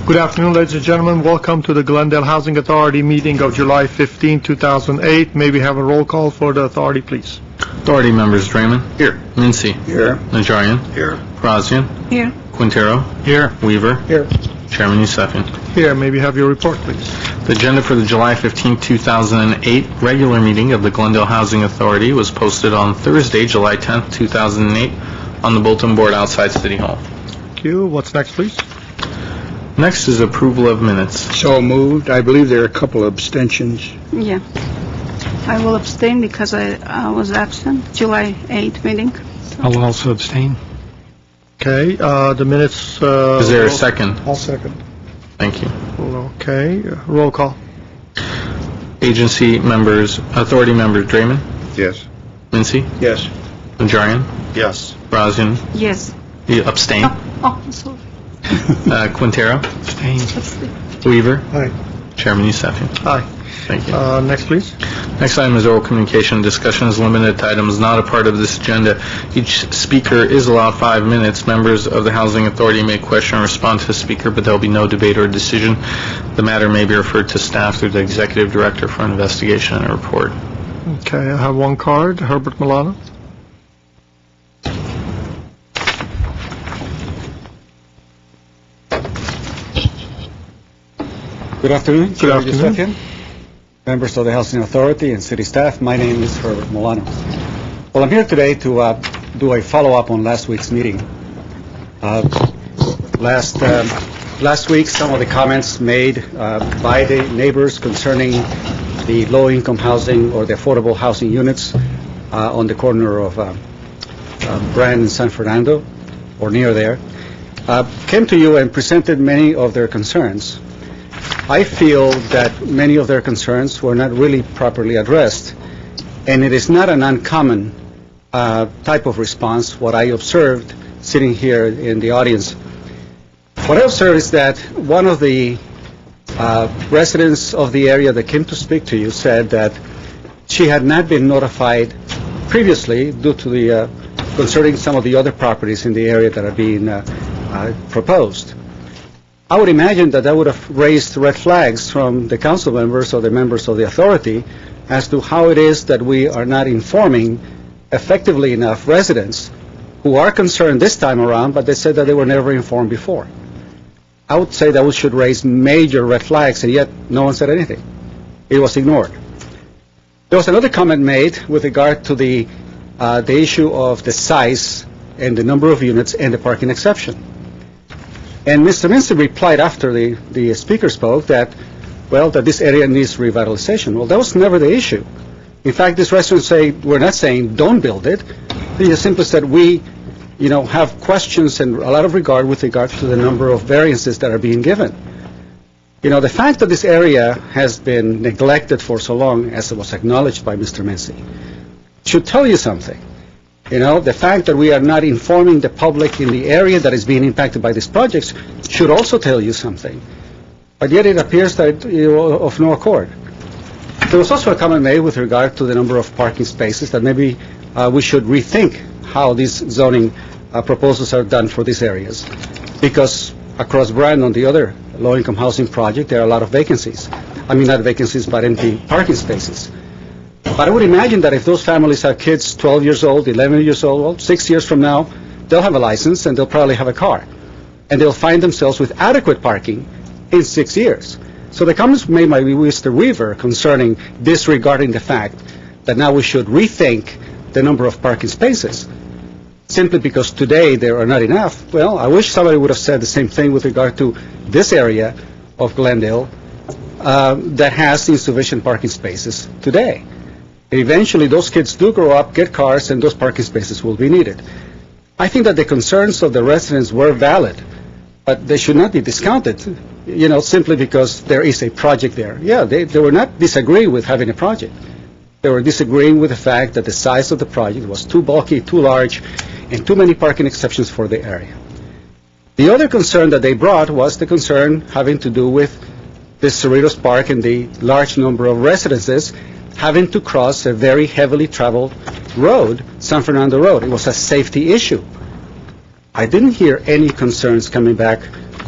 Good afternoon, ladies and gentlemen. Welcome to the Glendale Housing Authority meeting of July 15, 2008. May we have a roll call for the authority, please? Authority members: Draymond. Here. Mincy. Here. Najarian. Here. Brazian. Here. Quintero. Here. Weaver. Here. Chairman Yusefian. Here. May we have your report, please? The agenda for the July 15, 2008 regular meeting of the Glendale Housing Authority was posted on Thursday, July 10, 2008 on the bulletin board outside City Hall. Thank you. What's next, please? Next is approval of minutes. So moved. I believe there are a couple of abstentions. Yeah. I will abstain because I was absent, July 8 meeting. So. I will also abstain. Okay, the minutes... Is there a second? I'll second. Thank you. Okay, roll call. Agency members, authority members: Draymond. Yes. Mincy. Yes. Najarian. Yes. Brazian. Yes. You abstain. Oh, sorry. Quintero. Abstain. Abstain. Weaver. Aye. Chairman Yusefian. Aye. Thank you. Next, please. Next item is oral communication. Discussion is limited to items not a part of this agenda. Each speaker is allowed 5 minutes. Members of the Housing Authority may question or respond to the speaker, but there will be no debate or decision. The matter may be referred to staff through the Executive Director for an investigation and a report. Okay, I have one card. Herbert Milano. Good afternoon. Good afternoon. Members of the Housing Authority and city staff. My name is Herbert Milano. Well, I'm here today to do a follow-up on last week's meeting. Last week, some of the comments made by the neighbors concerning the low-income housing or the affordable housing units on the corner of Brand and San Fernando, or near there, came to you and presented many of their concerns. I feel that many of their concerns were not really properly addressed, and it is not an uncommon type of response, what I observed sitting here in the audience. What I observed is that one of the residents of the area that came to speak to you said that she had not been notified previously due to the concerning some of the other properties in the area that are being proposed. I would imagine that would have raised red flags from the council members or the members of the authority as to how it is that we are not informing effectively enough residents who are concerned this time around, but they said that they were never informed before. I would say that should raise major red flags, and yet no one said anything. It was ignored. There was another comment made with regard to the issue of the size and the number of units and the parking exception. And Mr. Mincy replied after the speaker spoke that, well, that this area needs revitalization. Well, that was never the issue. In fact, these residents say, we're not saying don't build it. They just simply said we, have questions and a lot of regard with regard to the number of variances that are being given. The fact that this area has been neglected for so long, as it was acknowledged by Mr. Mincy, should tell you something. The fact that we are not informing the public in the area that is being impacted by these projects should also tell you something. But yet it appears that of no accord. There was also a comment made with regard to the number of parking spaces that maybe we should rethink how these zoning proposals are done for these areas. Because across Brand on the other low-income housing project, there are a lot of vacancies. I mean, not vacancies, but empty parking spaces. But I would imagine that if those families have kids 12 years old, 11 years old, well, 6 years from now, they'll have a license and they'll probably have a car. And they'll find themselves with adequate parking in 6 years. So the comments made by Mr. Weaver concerning disregarding the fact that now we should rethink the number of parking spaces simply because today there are not enough. Well, I wish somebody would have said the same thing with regard to this area of Glendale that has insufficient parking spaces today. Eventually, those kids do grow up, get cars, and those parking spaces will be needed. I think that the concerns of the residents were valid, but they should not be discounted, simply because there is a project there. Yeah, they were not disagreeing with having a project. They were disagreeing with the fact that the size of the project was too bulky, too large, and too many parking exceptions for the area. The other concern that they brought was the concern having to do with the Cerritos Park and the large number of residences having to cross a very heavily traveled road, San Fernando Road. It was a safety issue. I didn't hear any concerns coming back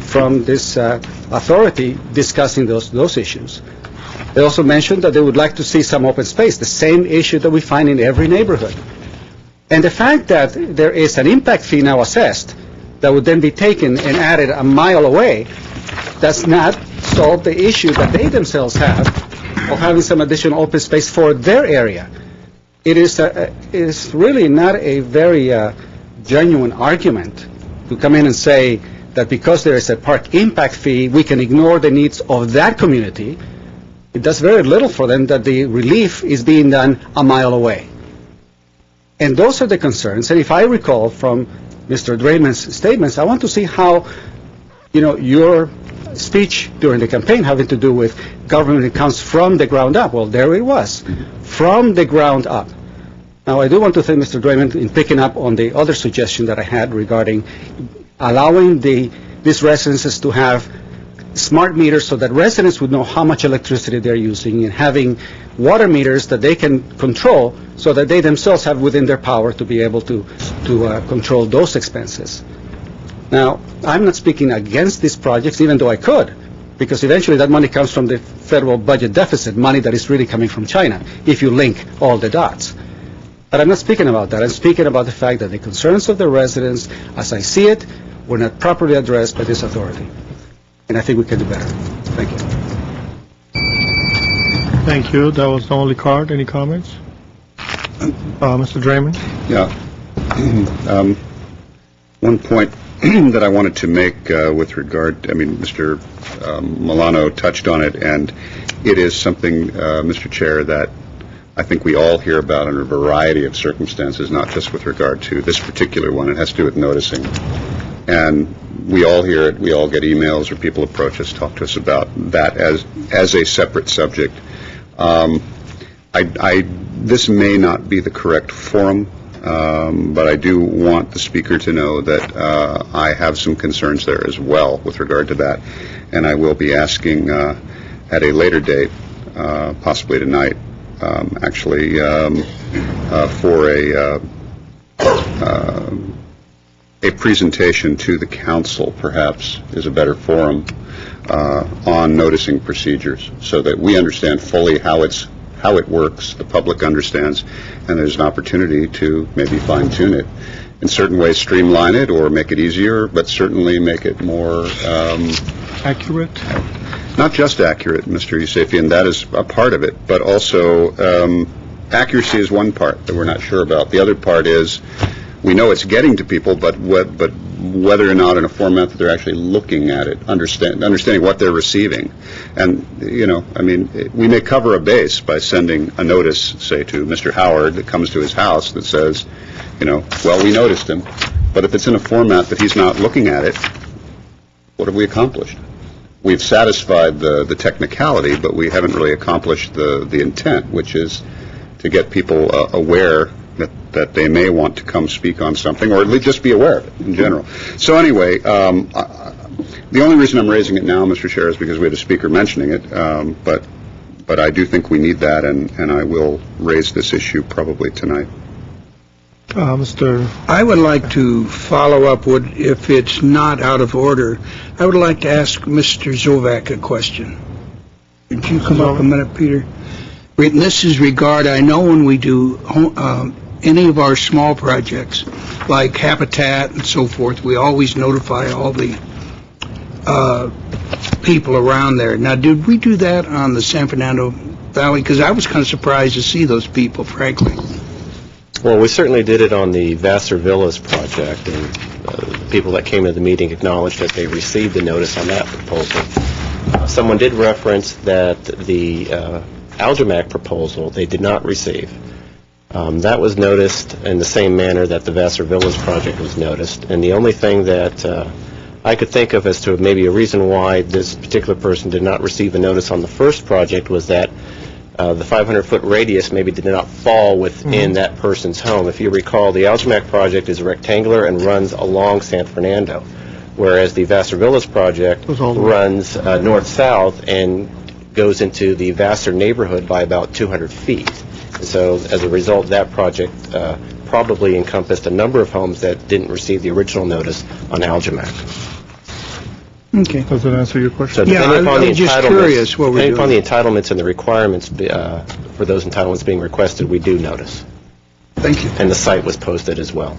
from this authority discussing those issues. They also mentioned that they would like to see some open space, the same issue that we find in every neighborhood. And the fact that there is an impact fee now assessed that would then be taken and added a mile away does not solve the issue that they themselves have of having some additional open space for their area. It is really not a very genuine argument to come in and say that because there is a park impact fee, we can ignore the needs of that community. It does very little for them that the relief is being done a mile away. And those are the concerns. And if I recall from Mr. Draymond's statements, I want to see how, your speech during the campaign having to do with government that comes from the ground up. Well, there it was, from the ground up. Now, I do want to thank Mr. Draymond in picking up on the other suggestion that I had regarding allowing these residences to have smart meters so that residents would know how much electricity they're using, and having water meters that they can control so that they themselves have within their power to be able to control those expenses. Now, I'm not speaking against these projects, even though I could, because eventually that money comes from the federal budget deficit, money that is really coming from China, if you link all the dots. But I'm not speaking about that. I'm speaking about the fact that the concerns of the residents, as I see it, were not properly addressed by this authority. And I think we can do better. Thank you. Thank you. That was the only card. Any comments? Mr. Draymond? Yeah. One point that I wanted to make with regard, Mr. Milano touched on it, and it is something, Mr. Chair, that I think we all hear about in a variety of circumstances, not just with regard to this particular one. It has to do with noticing. And we all hear it. We all get emails or people approach us, talk to us about that as a separate subject. This may not be the correct forum, but I do want the speaker to know that I have some concerns there as well with regard to that, and I will be asking at a later date, possibly tonight, for a presentation to the council, perhaps, is a better forum on noticing procedures, so that we understand fully how it works, the public understands, and there's an opportunity to maybe fine-tune it. In certain ways, streamline it or make it easier, but certainly make it more accurate. Not just accurate, Mr. Yusefian, that is a part of it, but also accuracy is one part that we're not sure about. The other part is we know it's getting to people, but whether or not in a format that they're actually looking at it, understanding what they're receiving. And, we may cover a base by sending a notice, say, to Mr. Howard that comes to his house that says, well, we noticed him. But if it's in a format that he's not looking at it, what have we accomplished? We've satisfied the technicality, but we haven't really accomplished the intent, which is to get people aware that they may want to come speak on something, or at least just be aware of it in general. So anyway, the only reason I'm raising it now, Mr. Chair, is because we had a speaker mentioning it, but I do think we need that, and I will raise this issue probably tonight. I would like to follow up with, if it's not out of order, I would like to ask Mr. Zovak a question. Could you come up a minute, Peter? This is I know when we do any of our small projects, like Habitat and so forth, we always notify all the people around there. Now, did we do that on the San Fernando Valley? Because I was kind of surprised to see those people, frankly. Well, we certainly did it on the Vassar Villas project, and the people that came to the meeting acknowledged that they received the notice on that proposal. Someone did reference that the Algemac proposal they did not receive. That was noticed in the same manner that the Vassar Villas project was noticed, and the only thing that I could think of as to maybe a reason why this particular person did not receive a notice on the first project was that the 500-foot radius maybe did not fall within that person's home. If you recall, the Algemac project is rectangular and runs along San Fernando, whereas the Vassar Villas project runs north-south and goes into the Vassar neighborhood by about 200 feet. So as a result, that project probably encompassed a number of homes that didn't receive the original notice on Algemac. Okay. Does that answer your question? So Yeah, depending upon the I'm just entitlements- curious what we're Depending upon doing. the entitlements and the requirements for those entitlements being requested, we do notice. Thank you. And the site was posted as well.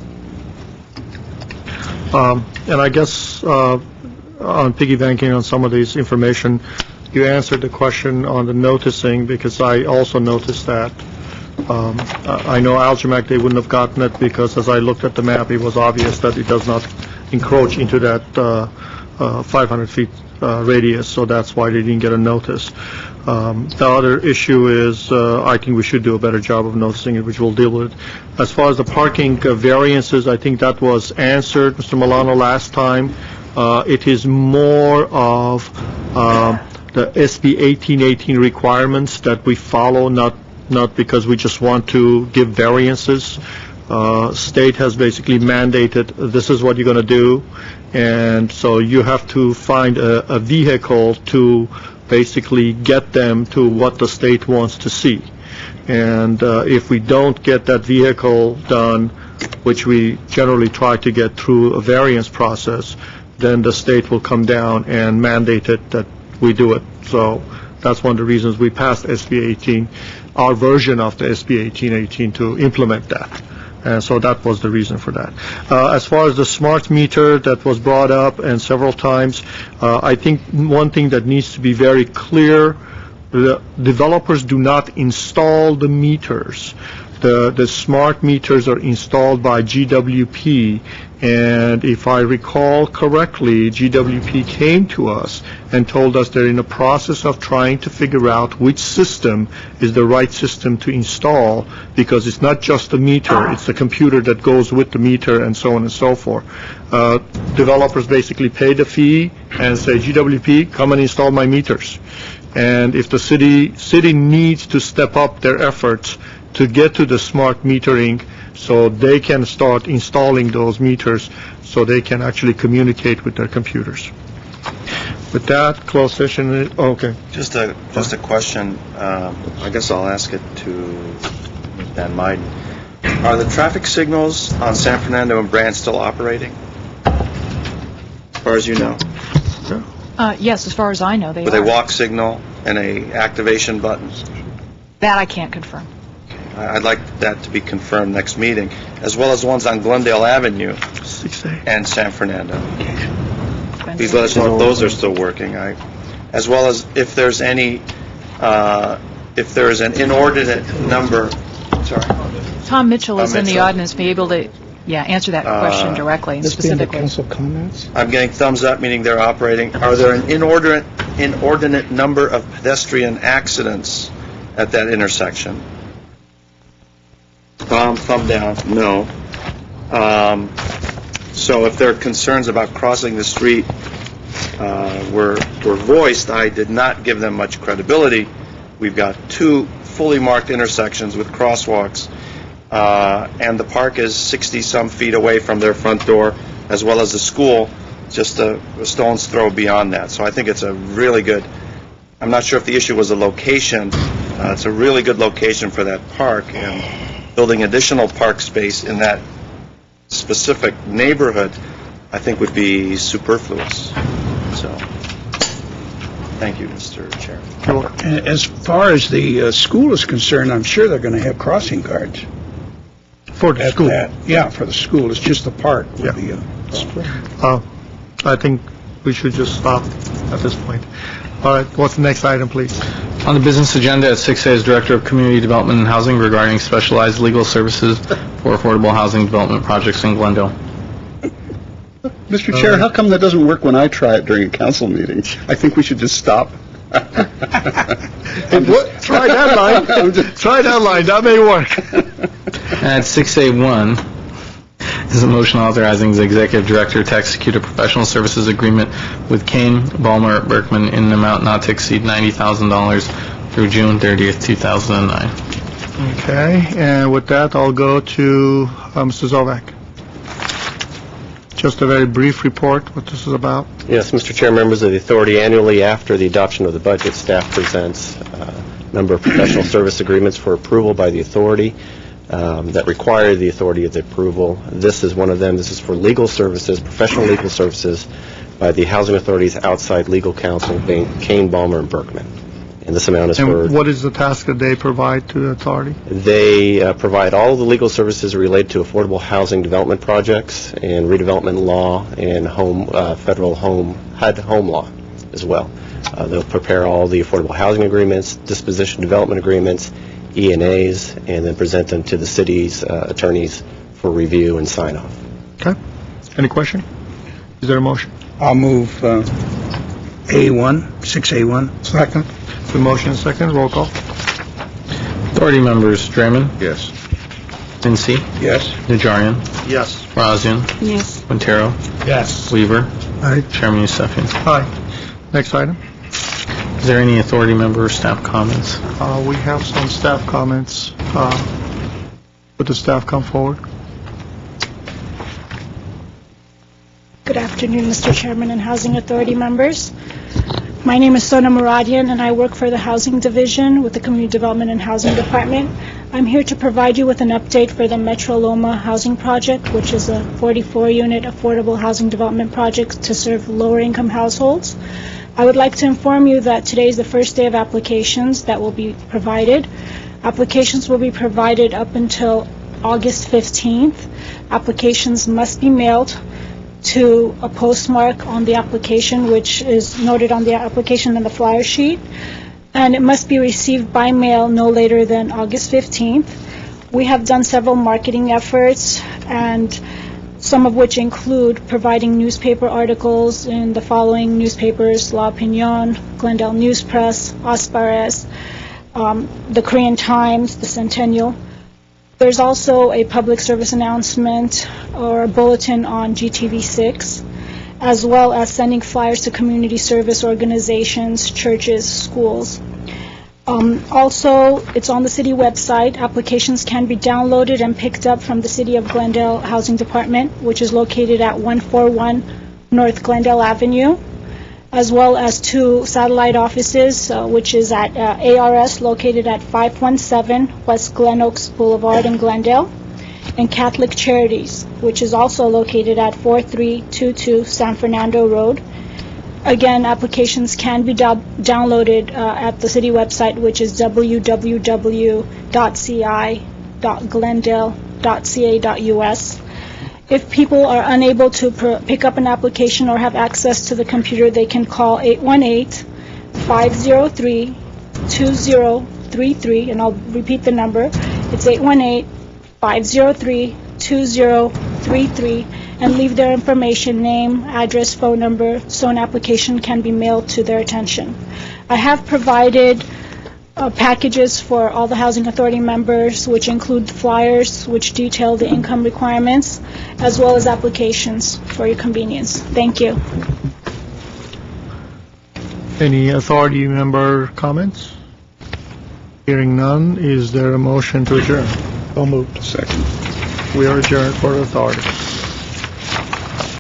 And I guess on piggybacking on some of these information, you answered the question on the noticing, because I also noticed that. I know Algemac, they wouldn't have gotten it because as I looked at the map, it was obvious that it does not encroach into that 500 feet radius, so that's why they didn't get a notice. The other issue is, I think we should do a better job of noticing it, which we'll deal with. As far as the parking variances, I think that was answered, Mr. Milano, last time. It is more of the SB 1818 requirements that we follow, not because we just want to give variances. State has basically mandated, this is what you're going to do, and so you have to find a vehicle to basically get them to what the state wants to see. And if we don't get that vehicle done, which we generally try to get through a variance process, then the state will come down and mandate it that we do it. So that's one of the reasons we passed SB 18, our version of the SB 1818, to implement that. And so that was the reason for that. As far as the smart meter that was brought up and several times, I think one thing that needs to be very clear, the developers do not install the meters. The smart meters are installed by GWP, and if I recall correctly, GWP came to us and told us they're in the process of trying to figure out which system is the right system to install, because it's not just the meter, it's the computer that goes with the meter and so on and so forth. Developers basically pay the fee and say, GWP, come and install my meters. And if the city needs to step up their efforts to get to the smart metering, so they can start installing those meters, so they can actually communicate with their computers. With that, closed session is, okay. Just a question, I guess I'll ask it to Dan Meiden. Are the traffic signals on San Fernando and Brand still operating, as far as you know? Yes, as far as I know, they With are. a walk signal and a activation button? That I can't confirm. I'd like that to be confirmed next meeting, as well as the ones on Glendale Avenue 6A. and San Fernando. Please let us know if those are still working. As well as if there's any, if there is an inordinate number, sorry. Tom Mitchell is Tom in the Mitchell. audience, be able to, answer that question directly and specifically. comments? I'm getting thumbs up, meaning they're operating. Are there an inordinate number of pedestrian accidents at that intersection? Thumb down, no. So if there are concerns about crossing the street were voiced, I did not give them much credibility. We've got two fully marked intersections with crosswalks, and the park is 60-some feet away from their front door, as well as the school, just a stone's throw beyond that. So I think it's a really good, I'm not sure if the issue was the location. It's a really good location for that park, and building additional park space in that specific neighborhood, I think, would be superfluous. So, thank you, Mr. Chairman. As far as the school is concerned, I'm sure they're going to have crossing guards. For the school. Yeah, for the school. It's just the park. Yeah. I think we should just stop at this point. All right, what's the next item, please? On the business agenda at 6A is Director of Community Development and Housing regarding specialized legal services for affordable housing development projects in Glendale. Mr. Chair, how come that doesn't work when I try it during a council meeting? I think we should just stop. Try that line. Try that line. That may work. At 6A1 is a motion authorizing the Executive Director to execute a professional services agreement with Kane, Ballmer, Berkman in an amount not to exceed $90,000 through June 30th, 2009. Okay, and with that, I'll go to Mr. Zovak. Just a very brief report, what this is about. Yes, Mr. Chair, members of the authority, annually after the adoption of the budget, staff presents a number of professional service agreements for approval by the authority that require the authority of the approval. This is one of them. This is for legal services, professional legal services by the Housing Authority's outside legal counsel, Kane, Balmer, and Berkman. And this amount is for... And what is the task that they provide to the authority? They provide all of the legal services related to affordable housing development projects and redevelopment law and federal HUD home law as well. They'll prepare all the affordable housing agreements, disposition development agreements, E&As, and then present them to the city's attorneys for review and sign-off. Okay. Any question? Is there a motion? I'll move A1, 6A1. Second. The motion is second. Roll call. Authority members Draymond, Yes. Vinci, Yes. Najarian, Yes. Razian, Yes. Quintero, Yes. Weaver, Aye. Chairman Yusefian. Aye. Next item. Is there any authority member or staff comments? We have some staff comments. Would the staff come forward? Good afternoon, Mr. Chairman and Housing Authority members. My name is Sona Muradian, and I work for the Housing Division with the Community Development and Housing Department. I'm here to provide you with an update for the Metro Loma Housing Project, which is a 44-unit affordable housing development project to serve lower-income households. I would like to inform you that today is the first day of applications that will be provided. Applications will be provided up until August 15th. Applications must be mailed to a postmark on the application, which is noted on the application and the flyer sheet, and it must be received by mail no later than August 15th. We have done several marketing efforts, and some of which include providing newspaper articles in the following newspapers: La Opinion, Glendale News Press, Aspares, the Korean Times, the Centennial. There's also a public service announcement or a bulletin on GTV6, as well as sending flyers to community service organizations, churches, schools. Also, it's on the city website. Applications can be downloaded and picked up from the City of Glendale Housing Department, which is located at 141 North Glendale Avenue, as well as two satellite offices, which is at ARS, located at 517 West Glen Oaks Boulevard in Glendale, and Catholic Charities, which is also located at 4322 San Fernando Road. Again, applications can be downloaded at the city website, which is www.ci.glendale.ca.us. If people are unable to pick up an application or have access to the computer, they can call 818-503-2033, and I'll repeat the number. It's 818-503-2033, and leave their information, name, address, phone number, so an application can be mailed to their attention. I have provided packages for all the Housing Authority members, which include flyers which detail the income requirements, as well as applications for your convenience. Thank you. Any authority member comments? Hearing none, is there a motion to adjourn? So moved. Second. We are adjourned for the authority.